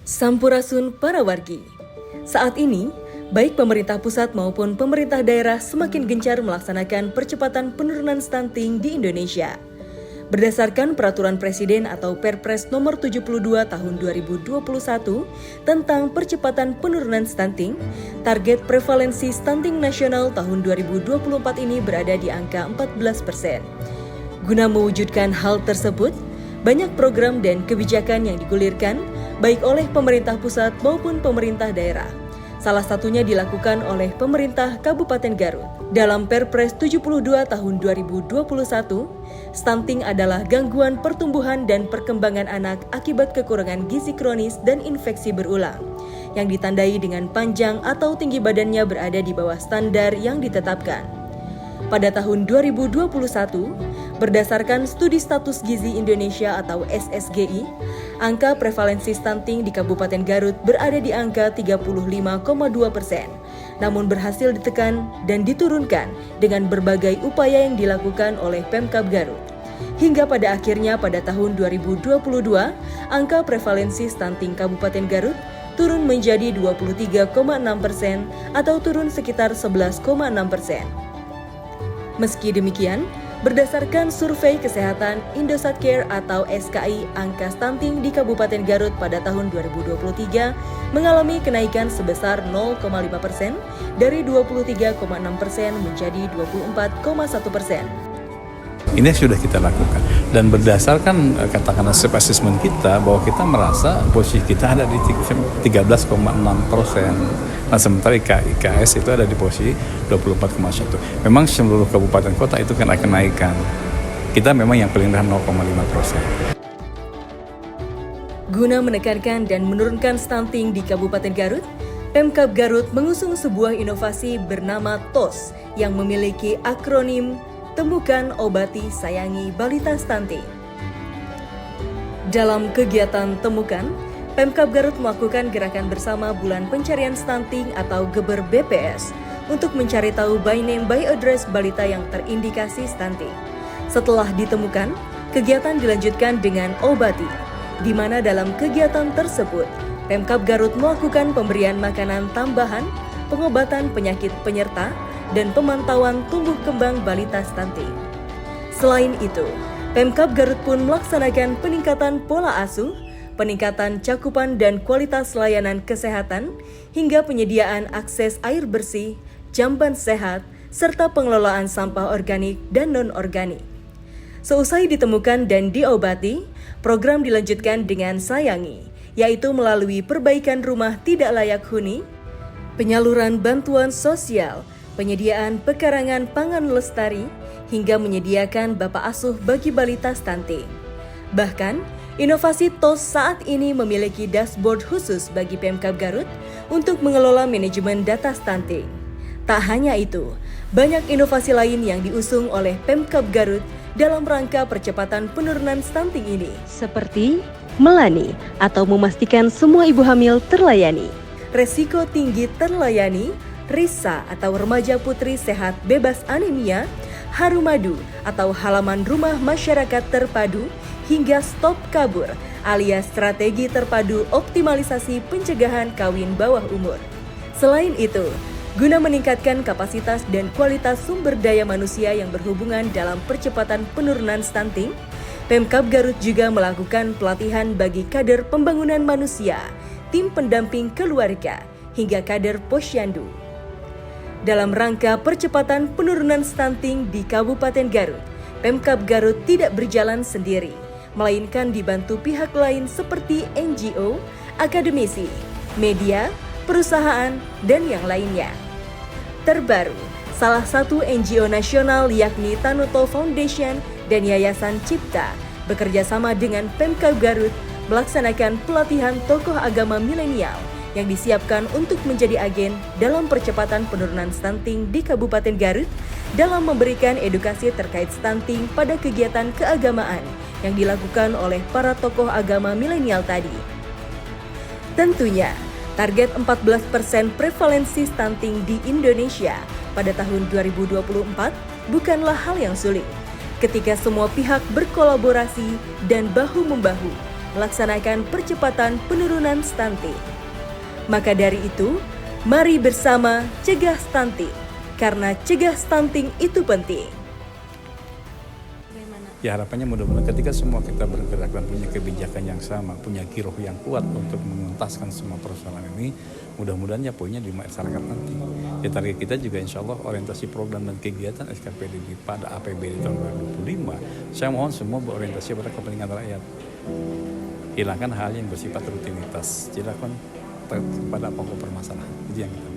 Sampurasun para wargi. Saat ini, baik pemerintah pusat maupun pemerintah daerah semakin gencar melaksanakan percepatan penurunan stunting di Indonesia. Berdasarkan Peraturan Presiden atau Perpres nomor 72 tahun 2021 tentang percepatan penurunan stunting, target prevalensi stunting nasional tahun 2024 ini berada di angka 14%. Guna mewujudkan hal tersebut, banyak program dan kebijakan yang digulirkan baik oleh pemerintah pusat maupun pemerintah daerah. Salah satunya dilakukan oleh pemerintah Kabupaten Garut. Dalam Perpres 72 tahun 2021, stunting adalah gangguan pertumbuhan dan perkembangan anak akibat kekurangan gizi kronis dan infeksi berulang, yang ditandai dengan panjang atau tinggi badannya berada di bawah standar yang ditetapkan. Pada tahun 2021, berdasarkan Studi Status Gizi Indonesia atau SSGI, angka prevalensi stunting di Kabupaten Garut berada di angka 35,2%, namun berhasil ditekan dan diturunkan dengan berbagai upaya yang dilakukan oleh Pemkab Garut. Hingga pada akhirnya pada tahun 2022, angka prevalensi stunting Kabupaten Garut turun menjadi 23,6% atau turun sekitar 11,6%. Meski demikian, berdasarkan survei kesehatan Indosat Care atau SKI, angka stunting di Kabupaten Garut pada tahun 2023 mengalami kenaikan sebesar 0,5% dari 23,6% menjadi 24,1%. Ini sudah kita lakukan dan berdasarkan katakanlah self assessment kita bahwa kita merasa posisi kita ada di 13,6%. Nah sementara IKS itu ada di posisi 24,1. Memang seluruh kabupaten kota itu kena kenaikan. Kita memang yang paling rendah 0,5%. Guna menekankan dan menurunkan stunting di Kabupaten Garut, Pemkab Garut mengusung sebuah inovasi bernama TOS yang memiliki akronim Temukan, Obati, Sayangi Balita Stunting. Dalam kegiatan Temukan, Pemkab Garut melakukan gerakan bersama Bulan Pencarian Stunting atau Geber BPS untuk mencari tahu by name by address balita yang terindikasi stunting. Setelah ditemukan, kegiatan dilanjutkan dengan Obati, di mana dalam kegiatan tersebut, Pemkab Garut melakukan pemberian makanan tambahan, pengobatan penyakit penyerta, dan pemantauan tumbuh kembang balita stunting. Selain itu, Pemkab Garut pun melaksanakan peningkatan pola asuh, peningkatan cakupan dan kualitas layanan kesehatan, hingga penyediaan akses air bersih, jamban sehat, serta pengelolaan sampah organik dan non-organik. Seusai ditemukan dan diobati, program dilanjutkan dengan Sayangi, yaitu melalui perbaikan rumah tidak layak huni, penyaluran bantuan sosial, penyediaan pekarangan pangan lestari, hingga menyediakan bapak asuh bagi balita stunting. Bahkan, inovasi TOS saat ini memiliki dashboard khusus bagi Pemkab Garut untuk mengelola manajemen data stunting. Tak hanya itu, banyak inovasi lain yang diusung oleh Pemkab Garut dalam rangka percepatan penurunan stunting ini, seperti Melani atau memastikan semua ibu hamil terlayani, resiko tinggi terlayani, Risa atau remaja putri sehat bebas anemia, Harumadu atau halaman rumah masyarakat terpadu, hingga Stop Kabur alias strategi terpadu optimalisasi pencegahan kawin bawah umur. Selain itu, guna meningkatkan kapasitas dan kualitas sumber daya manusia yang berhubungan dalam percepatan penurunan stunting, Pemkab Garut juga melakukan pelatihan bagi kader pembangunan manusia, tim pendamping keluarga, hingga kader posyandu. Dalam rangka percepatan penurunan stunting di Kabupaten Garut, Pemkab Garut tidak berjalan sendiri, melainkan dibantu pihak lain seperti NGO, akademisi, media, perusahaan, dan yang lainnya. Terbaru, salah satu NGO nasional yakni Tanuto Foundation dan Yayasan Cipta bekerja sama dengan Pemkab Garut melaksanakan pelatihan tokoh agama milenial yang disiapkan untuk menjadi agen dalam percepatan penurunan stunting di Kabupaten Garut dalam memberikan edukasi terkait stunting pada kegiatan keagamaan yang dilakukan oleh para tokoh agama milenial tadi. Tentunya, target 14% prevalensi stunting di Indonesia pada tahun 2024 bukanlah hal yang sulit ketika semua pihak berkolaborasi dan bahu-membahu melaksanakan percepatan penurunan stunting. Maka dari itu, mari bersama cegah stunting, karena cegah stunting itu penting. Ya harapannya mudah-mudahan ketika semua kita bergerak dan punya kebijakan yang sama, punya giroh yang kuat untuk mengentaskan semua persoalan ini, mudah-mudahan ya poinnya di masyarakat nanti. Ya target kita juga insya Allah orientasi program dan kegiatan SKPD pada APBD tahun 2025, saya mohon semua berorientasi pada kepentingan rakyat. Hilangkan hal yang bersifat rutinitas, silakan pada pokok permasalahan. Itu yang kita